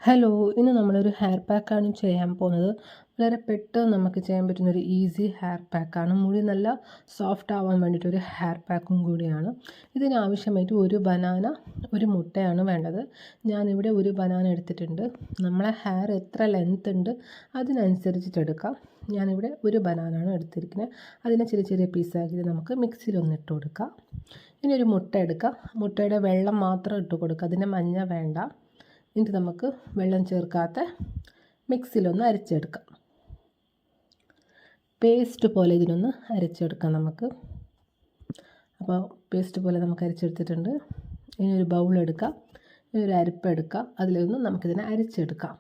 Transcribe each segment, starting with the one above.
Hello, ഇന്ന് നമ്മളൊരു hair പാക്കാണ് ചെയ്യാൻ പോകുന്നത്. വളരെ പെട്ടെന്ന് നമുക്ക് ചെയ്യാൻ പറ്റുന്നൊരു ഈസി ഹെയർ പാക്കാണ്. മുടി നല്ല സോഫ്റ്റ് ആവാൻ വേണ്ടിയിട്ടൊരു ഹെയർ പാക്കും കൂടിയാണ്. ഇതിനാവശ്യമായിട്ട് ഒരു ബനാന, ഒരു മുട്ടയാണ് വേണ്ടത്. ഞാനിവിടെ ഒരു ബനാന എടുത്തിട്ടുണ്ട്. നമ്മളെ ഹെയർ എത്ര ലെങ്ത് ഉണ്ട് അതിനനുസരിച്ചിട്ട് എടുക്കാം. ഞാനിവിടെ ഒരു ബനാനാണ് എടുത്തിരിക്കുന്നത്. അതിനെ ചെറിയ ചെറിയ പീസാക്കിയിട്ട് നമുക്ക് മിക്സിയിലൊന്ന് ഇട്ട് കൊടുക്കാം. ഇനി ഒരു മുട്ട എടുക്കാം. മുട്ടയുടെ വെള്ളം മാത്രം ഇട്ട് കൊടുക്കുക, അതിൻ്റെ മഞ്ഞ വേണ്ട. എന്നിട്ട് നമുക്ക് വെള്ളം ചേർക്കാത്ത മിക്സിയിലൊന്ന് അരച്ചെടുക്കാം. പേസ്റ്റ് പോലെ ഇതിനൊന്ന് അരച്ചെടുക്കാം നമുക്ക്. അപ്പോൾ പേസ്റ്റ് പോലെ നമുക്ക് അരച്ചെടുത്തിട്ടുണ്ട്. ഇനി ഒരു ബൗൾ എടുക്കാം, ഇനി ഒരു അരിപ്പെടുക്കാം, അതിലൊന്ന് നമുക്കിതിനെ അരച്ചെടുക്കാം.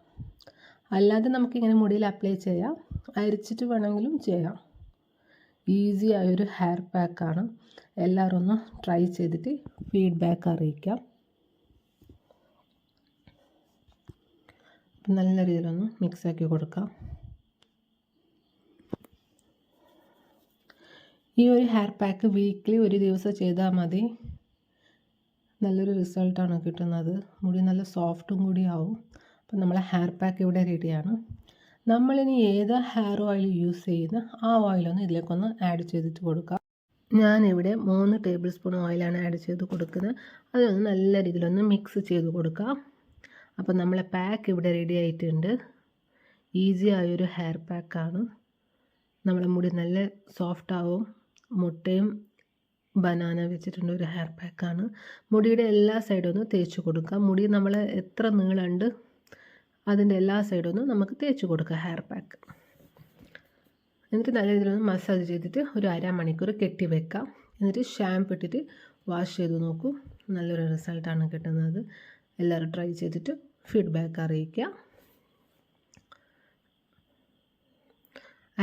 അല്ലാതെ നമുക്കിങ്ങനെ മുടിയിൽ അപ്ലൈ ചെയ്യാം, അരിച്ചിട്ട് വേണമെങ്കിലും ചെയ്യാം. ഈസി ആയൊരു ഹെയർ പാക്കാണ്. എല്ലാവരും ഒന്ന് ട്രൈ ചെയ്തിട്ട് ഫീഡ്ബാക്ക് അറിയിക്കാം. നല്ല രീതിയിലൊന്ന് മിക്സാക്കി കൊടുക്കാം. ഈ ഒരു ഹെയർ പാക്ക് വീക്ക്ലി ഒരു ദിവസം ചെയ്താൽ മതി. നല്ലൊരു റിസൾട്ടാണ് കിട്ടുന്നത്. മുടി നല്ല സോഫ്റ്റും കൂടി ആവും. അപ്പം നമ്മളെ ഹെയർ പാക്ക് ഇവിടെ റെഡിയാണ്. നമ്മളിനി ഏത് ഹെയർ ഓയിൽ യൂസ് ചെയ്യുന്ന ആ ഓയിലൊന്ന് ഇതിലേക്കൊന്ന് ആഡ് ചെയ്തിട്ട് കൊടുക്കാം. ഞാനിവിടെ 3 ടേബിൾ സ്പൂൺ ഓയിലാണ് ആഡ് ചെയ്ത് കൊടുക്കുന്നത്. അതൊന്ന് നല്ല രീതിയിലൊന്ന് മിക്സ് ചെയ്ത് കൊടുക്കാം. അപ്പോൾ നമ്മളെ പാക്ക് ഇവിടെ റെഡി ആയിട്ടുണ്ട്. ഈസി ആയൊരു ഹെയർ പാക്കാണ്. നമ്മളെ മുടി നല്ല സോഫ്റ്റ് ആവും. മുട്ടയും ബനാന വെച്ചിട്ടുണ്ട് ഒരു ഹെയർ പാക്കാണ്. മുടിയുടെ എല്ലാ സൈഡും ഒന്ന് തേച്ച് കൊടുക്കാം. മുടി നമ്മൾ എത്ര നീളമുണ്ട് അതിൻ്റെ എല്ലാ സൈഡും ഒന്ന് നമുക്ക് തേച്ച് കൊടുക്കാം ഹെയർ പാക്ക്. എന്നിട്ട് നല്ല രീതിയിലൊന്ന് മസാജ് ചെയ്തിട്ട് ഒരു അരമണിക്കൂർ കെട്ടി വെക്കാം. എന്നിട്ട് ഷാമ്പു ഇട്ടിട്ട് വാഷ് ചെയ്ത് നോക്കൂ. നല്ലൊരു റിസൾട്ടാണ് കിട്ടുന്നത്. എല്ലാവരും ട്രൈ ചെയ്തിട്ട് ഫീഡ്ബാക്ക് അറിയിക്കുക.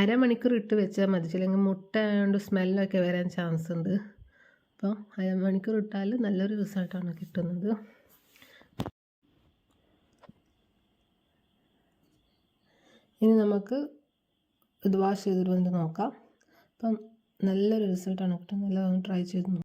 അരമണിക്കൂർ ഇട്ട് വെച്ചാൽ മതി, അല്ലെങ്കിൽ മുട്ട കൊണ്ട് സ്മെല്ലൊക്കെ വരാൻ ചാൻസ് ഉണ്ട്. അപ്പോൾ അരമണിക്കൂർ ഇട്ടാൽ നല്ലൊരു റിസൾട്ടാണ് കിട്ടുന്നത്. ഇനി നമുക്ക് ഇത് വാഷ് ചെയ്തിട്ട് വന്ന് നോക്കാം. അപ്പം നല്ലൊരു റിസൾട്ടാണ് കിട്ടുന്നത്. എല്ലാവരും ട്രൈ ചെയ്ത് നോക്കാം.